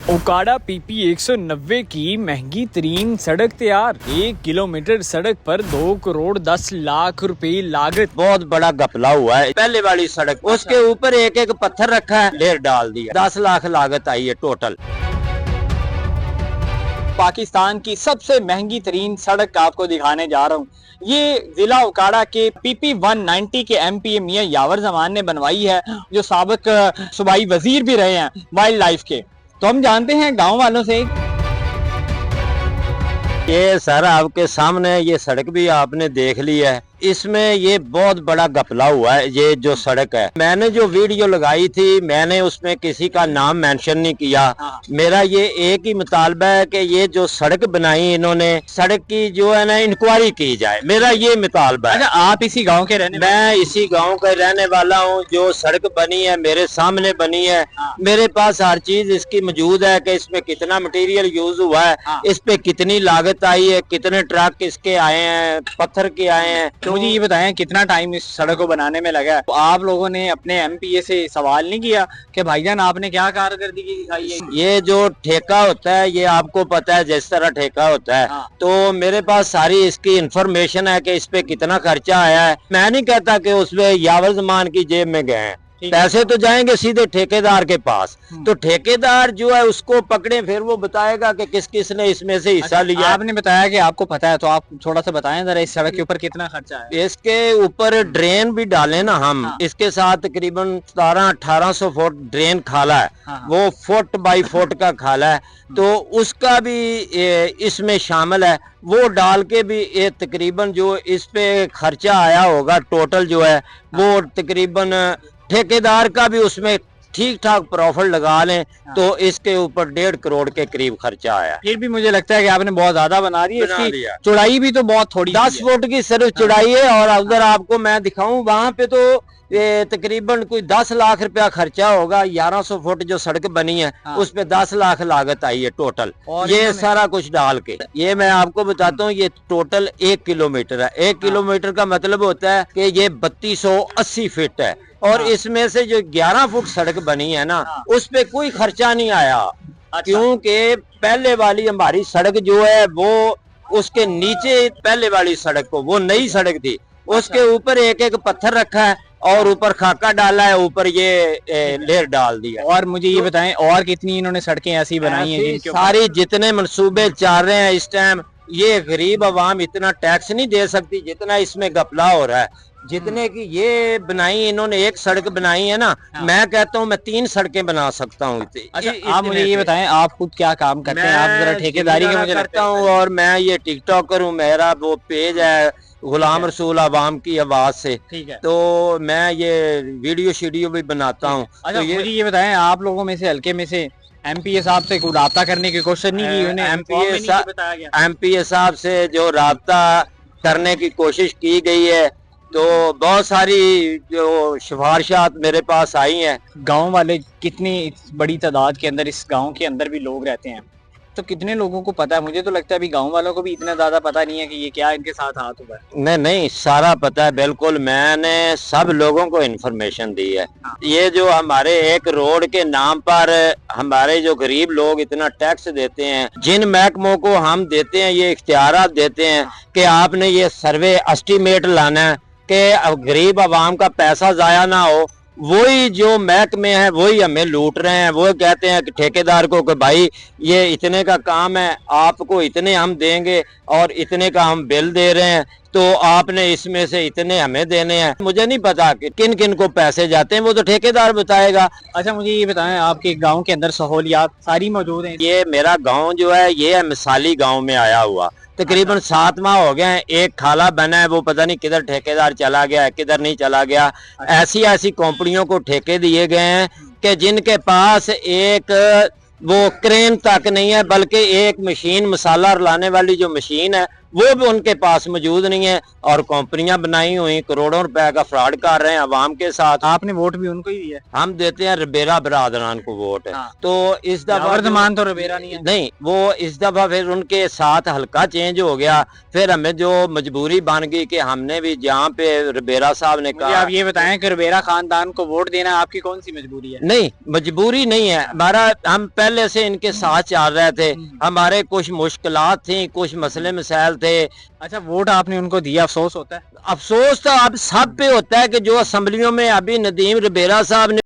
Okara PP 190 की महंगी तरीन सड़क तैयार। 1 किलोमीटर सड़क पर 2 करोड़ 10 लाख रुपए लागत। बहुत बड़ा घपला हुआ है। पहले वाली सड़क उसके ऊपर एक एक पत्थर रखा है, ढेर डाल दिया। 10 लाख लागत आई है टोटल। पाकिस्तान की सबसे महंगी तरीन सड़क आपको दिखाने जा रहा हूँ। ये जिला ओकाड़ा के पीपी 190 के एमपीए मियां यावर जमान ने बनवाई है, जो साबिक सूबाई वजीर भी रहे हैं वाइल्ड लाइफ के। तो हम जानते हैं गांव वालों से। ये सर आपके सामने ये सड़क भी आपने देख ली है। इसमें ये बहुत बड़ा घपला हुआ है। ये जो सड़क है, मैंने जो वीडियो लगाई थी, मैंने उसमें किसी का नाम मेंशन नहीं किया। मेरा ये एक ही मुतालबा है कि ये जो सड़क बनाई इन्होंने, सड़क की जो है ना इंक्वायरी की जाए। मेरा ये मुतालबा है। आप इसी गांव के रहने? मैं इसी गांव का रहने वाला हूँ। जो सड़क बनी है मेरे सामने बनी है। मेरे पास हर चीज इसकी मौजूद है कि इसमें कितना मटेरियल यूज हुआ है, इस पे कितनी लागत आई है, कितने ट्रक इसके आए हैं, पत्थर के आए हैं। तो मुझे ये बताएं कितना टाइम इस सड़क को बनाने में लगा है? तो आप लोगों ने अपने एमपीए से सवाल नहीं किया कि भाईजान आपने क्या कारकर्दगी दिखाई है? ये जो ठेका होता है, ये आपको पता है जिस तरह ठेका होता है। तो मेरे पास सारी इसकी इंफॉर्मेशन है कि इस पे कितना खर्चा आया है। मैं नहीं कहता कि उसमें यावर जमान की जेब में गए हैं, पैसे तो जाएंगे सीधे ठेकेदार के पास। तो ठेकेदार जो है उसको पकड़े, फिर वो बताएगा कि किस किस ने इसमें से हिस्सा लिया। आपने बताया कि आपको पता है, तो आप थोड़ा सा बताएं जरा इस सड़क के ऊपर कितना खर्चा है? इसके ऊपर ड्रेन भी डाले ना हम। इसके साथ तकरीबन 1700-1800 फुट ड्रेन खाला है। वो फुट बाई फुट का खाला है, तो उसका भी इसमें शामिल है। वो डाल के भी ये तकरीबन जो इस पे खर्चा आया होगा टोटल जो है, वो तकरीबन ठेकेदार का भी उसमें ठीक ठाक प्रॉफिट लगा लें तो इसके ऊपर 1.5 करोड़ के करीब खर्चा आया। फिर भी मुझे लगता है कि आपने बहुत ज्यादा बना दी। इसकी चौड़ाई भी तो बहुत थोड़ी, 10 फुट की सिर्फ चौड़ाई है। और अगर आपको मैं दिखाऊं, वहां पे तो तकरीबन कोई 10 लाख रुपया खर्चा होगा। 1100 फुट जो सड़क बनी है उस पे 10 लाख लागत आई है टोटल। ये सारा कुछ डाल के ये मैं आपको बताता हूँ, ये टोटल 1 किलोमीटर है। 1 किलोमीटर का मतलब होता है कि ये 3280 फीट है। और इसमें से जो 11 फुट सड़क बनी है ना, उस पे कोई खर्चा नहीं आया। क्योंकि पहले वाली हमारी सड़क जो है वो उसके नीचे, पहले वाली सड़क को, वो नई सड़क थी, उसके ऊपर एक एक पत्थर रखा है और ऊपर खाका डाला है, ऊपर ये लेयर डाल दिया। और मुझे ये बताएं और कितनी इन्होंने सड़कें ऐसी बनाई हैं जिनके सारी जितने मंसूबे चल रहे हैं इस टाइम, ये गरीब आवाम इतना टैक्स नहीं दे सकती जितना इसमें घपला हो रहा है। जितने की ये बनाई इन्होंने, एक सड़क बनाई है ना, मैं कहता हूँ मैं 3 सड़कें बना सकता हूँ। अच्छा, आप मुझे ये बताएं आप खुद क्या काम करते हैं? आप जरा ठेकेदारी के मुझे करता हूँ, और मैं ये टिकटॉकर हूँ। मेरा वो पेज है गुलाम रसूल आवाम की आवाज से। ठीक है। तो मैं ये वीडियो भी बनाता हूँ। अच्छा, तो मुझे ये बताएं आप लोगों में से, हल्के में से एमपीए साहब से कोई राब्ता करने की कोशिश नहीं की? उन्हें एमपीए साहब से जो राब्ता करने की कोशिश की गई है, तो बहुत सारी जो सिफारिशात मेरे पास आई हैं। गांव वाले कितनी बड़ी तादाद के अंदर, इस गांव के अंदर भी लोग रहते हैं, तो कितने लोगों को पता है? मुझे तो लगता है अभी गांव वालों को भी इतना ज्यादा पता नहीं है कि ये क्या इनके साथ हाथ हुआ है। नहीं, सारा पता है बिल्कुल। मैंने सब लोगों को इन्फॉर्मेशन दी है। ये जो हमारे एक रोड के नाम पर हमारे जो गरीब लोग इतना टैक्स देते हैं, जिन महकमों को हम देते हैं, ये इख्तियारात देते हैं कि आपने ये सर्वे एस्टीमेट लाना है कि गरीब आवाम का पैसा जाया ना हो, वही जो महकमे हैं वही हमें लूट रहे हैं। वो कहते हैं कि ठेकेदार को कि भाई ये इतने का काम है, आपको इतने हम देंगे और इतने का हम बिल दे रहे हैं, तो आपने इसमें से इतने हमें देने हैं। मुझे नहीं पता कि किन किन को पैसे जाते हैं, वो तो ठेकेदार बताएगा। अच्छा, मुझे ये बताएं आपके गांव के अंदर सहूलियात सारी मौजूद हैं? ये मेरा गांव जो है ये है मिसाली गांव में आया हुआ। तकरीबन 7 माह हो गए हैं। एक खाला बना है, वो पता नहीं किधर ठेकेदार चला गया है, किधर नहीं चला गया। ऐसी ऐसी कंपनियों को ठेके दिए गए हैं कि जिनके पास एक वो क्रेन तक नहीं है, बल्कि एक मशीन, मसाला लाने वाली जो मशीन है وہ بھی ان کے پاس موجود نہیں ہے اور कंपनियां बनाई हुई करोड़ों रुपए का फ्रॉड कर रहे हैं अवाम के साथ। आपने वोट भी उनको ही दिया? हम देते हैं रबेरा बरादरान को वोट। हाँ। तो इस दफा जमान तो रबेरा नहीं है। नहीं, वो इस दफा फिर उनके साथ हल्का चेंज हो गया, फिर हमें जो मजबूरी बन गई कि हमने भी जहाँ पे रबेरा साहब ने कहा। आप ये बताएं कि रबेरा खानदान को वोट देना आपकी कौन सी मजबूरी है? नहीं, मजबूरी नहीं है हमारा, हम पहले से इनके साथ चल रहे थे, हमारे कुछ मुश्किलात थी, कुछ मसले मसाइल थे। अच्छा, वोट आपने उनको दिया, अफसोस होता है? अफसोस तो अब सब पे होता है कि जो असम्बलियों में अभी नदीम रबेरा साहब ने